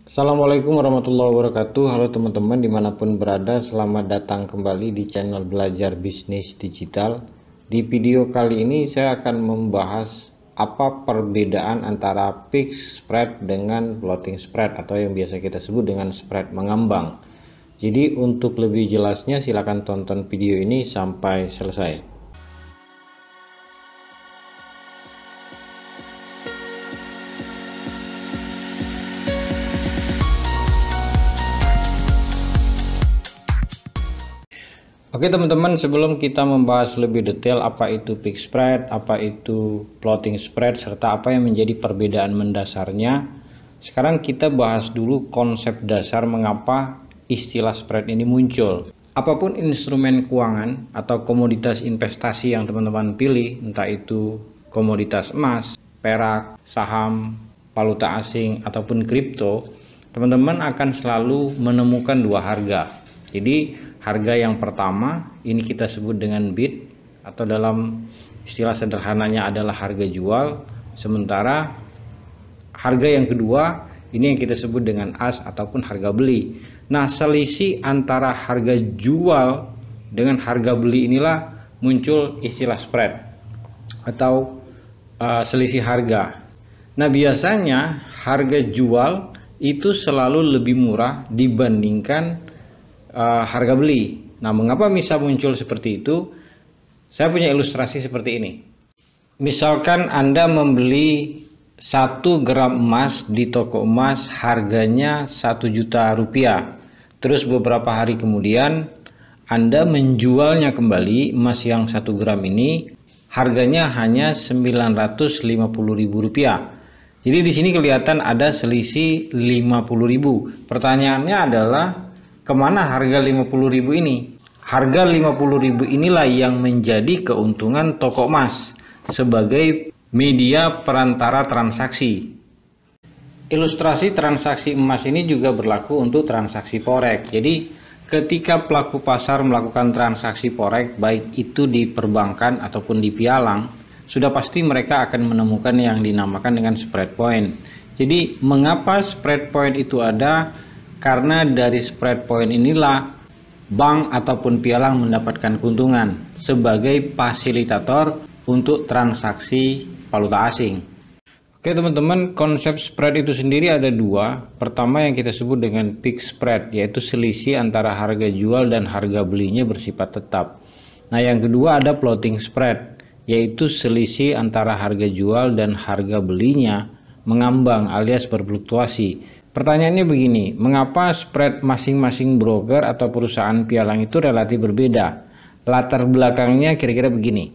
Assalamualaikum warahmatullahi wabarakatuh. Halo teman-teman dimanapun berada, selamat datang kembali di channel Belajar Bisnis Digital. Di video kali ini saya akan membahas apa perbedaan antara fixed spread dengan floating spread atau yang biasa kita sebut dengan spread mengambang. Jadi untuk lebih jelasnya silakan tonton video ini sampai selesai. Oke teman-teman, sebelum kita membahas lebih detail apa itu fixed spread, apa itu floating spread, serta apa yang menjadi perbedaan mendasarnya, sekarang kita bahas dulu konsep dasar mengapa istilah spread ini muncul. Apapun instrumen keuangan atau komoditas investasi yang teman-teman pilih, entah itu komoditas emas, perak, saham, valuta asing, ataupun kripto, teman-teman akan selalu menemukan dua harga. Jadi harga yang pertama ini kita sebut dengan bid atau dalam istilah sederhananya adalah harga jual, sementara harga yang kedua ini yang kita sebut dengan as ataupun harga beli. Nah, selisih antara harga jual dengan harga beli inilah muncul istilah spread atau selisih harga. Nah, biasanya harga jual itu selalu lebih murah dibandingkan harga beli. Nah, mengapa bisa muncul seperti itu? Saya punya ilustrasi seperti ini. Misalkan Anda membeli 1 gram emas di toko emas harganya 1 juta rupiah. Terus beberapa hari kemudian Anda menjualnya kembali emas yang 1 gram ini harganya hanya 950.000 rupiah. Jadi di sini kelihatan ada selisih 50.000. Pertanyaannya adalah kemana harga 50.000 ini? Harga 50.000 inilah yang menjadi keuntungan toko emas sebagai media perantara transaksi. Ilustrasi transaksi emas ini juga berlaku untuk transaksi forex. Jadi ketika pelaku pasar melakukan transaksi forex, baik itu di perbankan ataupun di pialang, sudah pasti mereka akan menemukan yang dinamakan dengan spread point. Jadi mengapa spread point itu ada? Karena dari spread point inilah bank ataupun pialang mendapatkan keuntungan sebagai fasilitator untuk transaksi valuta asing. Oke teman-teman, konsep spread itu sendiri ada dua. Pertama yang kita sebut dengan fixed spread, yaitu selisih antara harga jual dan harga belinya bersifat tetap. Nah, yang kedua ada floating spread, yaitu selisih antara harga jual dan harga belinya mengambang alias berfluktuasi. Pertanyaannya begini, mengapa spread masing-masing broker atau perusahaan pialang itu relatif berbeda? Latar belakangnya kira-kira begini.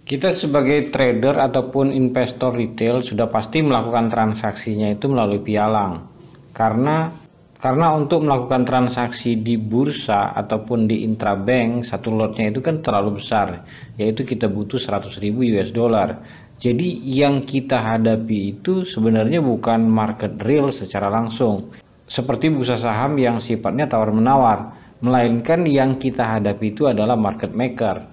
Kita sebagai trader ataupun investor retail sudah pasti melakukan transaksinya itu melalui pialang. Karena untuk melakukan transaksi di bursa ataupun di intrabank, satu lotnya itu kan terlalu besar, yaitu kita butuh 100.000 US dollar. Jadi yang kita hadapi itu sebenarnya bukan market real secara langsung, seperti bursa saham yang sifatnya tawar-menawar, melainkan yang kita hadapi itu adalah market maker.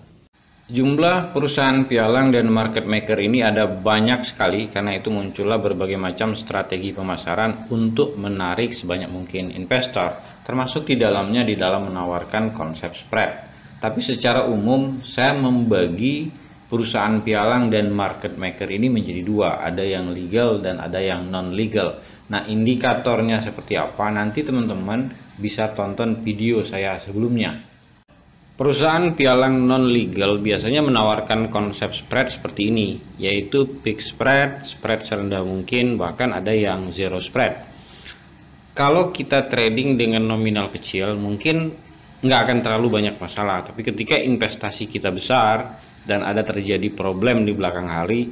Jumlah perusahaan pialang dan market maker ini ada banyak sekali, karena itu muncullah berbagai macam strategi pemasaran untuk menarik sebanyak mungkin investor, termasuk di dalam menawarkan konsep spread. Tapi secara umum saya membagi perusahaan pialang dan market maker ini menjadi dua, ada yang legal dan ada yang non legal. Nah, indikatornya seperti apa nanti teman-teman bisa tonton video saya sebelumnya. Perusahaan pialang non legal biasanya menawarkan konsep spread seperti ini, yaitu fixed spread, spread serendah mungkin, bahkan ada yang zero spread. Kalau kita trading dengan nominal kecil mungkin nggak akan terlalu banyak masalah, tapi ketika investasi kita besar dan ada terjadi problem di belakang hari,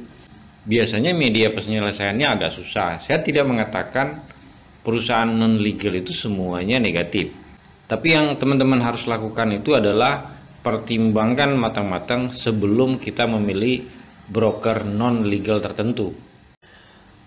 biasanya media penyelesaiannya agak susah. Saya tidak mengatakan perusahaan non legal itu semuanya negatif, tapi yang teman-teman harus lakukan itu adalah pertimbangkan matang-matang sebelum kita memilih broker non legal tertentu.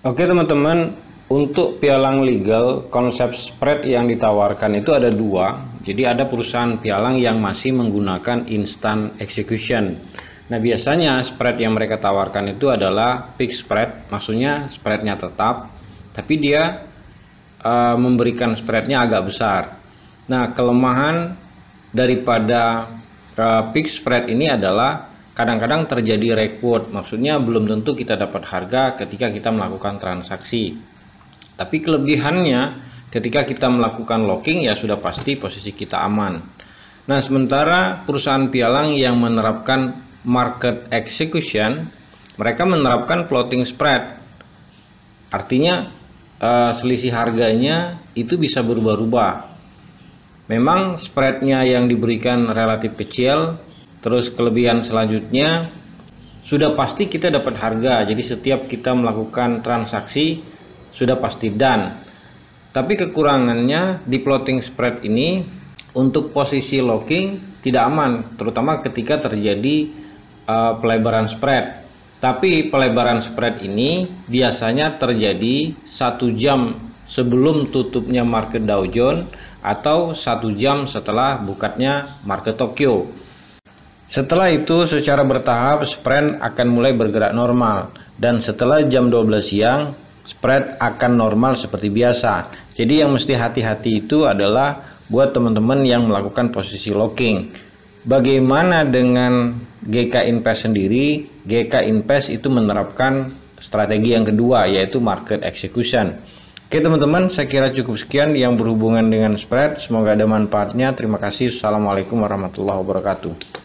Oke teman-teman, untuk pialang legal konsep spread yang ditawarkan itu ada dua. Jadi ada perusahaan pialang yang masih menggunakan instant execution. Nah, biasanya spread yang mereka tawarkan itu adalah fixed spread, maksudnya spreadnya tetap, tapi dia memberikan spreadnya agak besar. Nah, kelemahan daripada fixed spread ini adalah kadang-kadang terjadi reward, maksudnya belum tentu kita dapat harga ketika kita melakukan transaksi. Tapi kelebihannya ketika kita melakukan locking ya sudah pasti posisi kita aman. Nah, sementara perusahaan pialang yang menerapkan market execution, mereka menerapkan floating spread. Artinya selisih harganya itu bisa berubah-ubah. Memang spreadnya yang diberikan relatif kecil, terus kelebihan selanjutnya sudah pasti kita dapat harga. Jadi setiap kita melakukan transaksi sudah pasti done. Tapi kekurangannya di floating spread ini untuk posisi locking tidak aman, terutama ketika terjadi pelebaran spread. Tapi pelebaran spread ini biasanya terjadi 1 jam sebelum tutupnya market Dow Jones atau 1 jam setelah bukanya market Tokyo. Setelah itu secara bertahap spread akan mulai bergerak normal, dan setelah jam 12 siang spread akan normal seperti biasa. Jadi yang mesti hati-hati itu adalah buat teman-teman yang melakukan posisi locking. Bagaimana dengan GK Invest sendiri? GK Invest itu menerapkan strategi yang kedua, yaitu market execution. Oke teman-teman, saya kira cukup sekian yang berhubungan dengan spread. Semoga ada manfaatnya. Terima kasih. Assalamualaikum warahmatullahi wabarakatuh.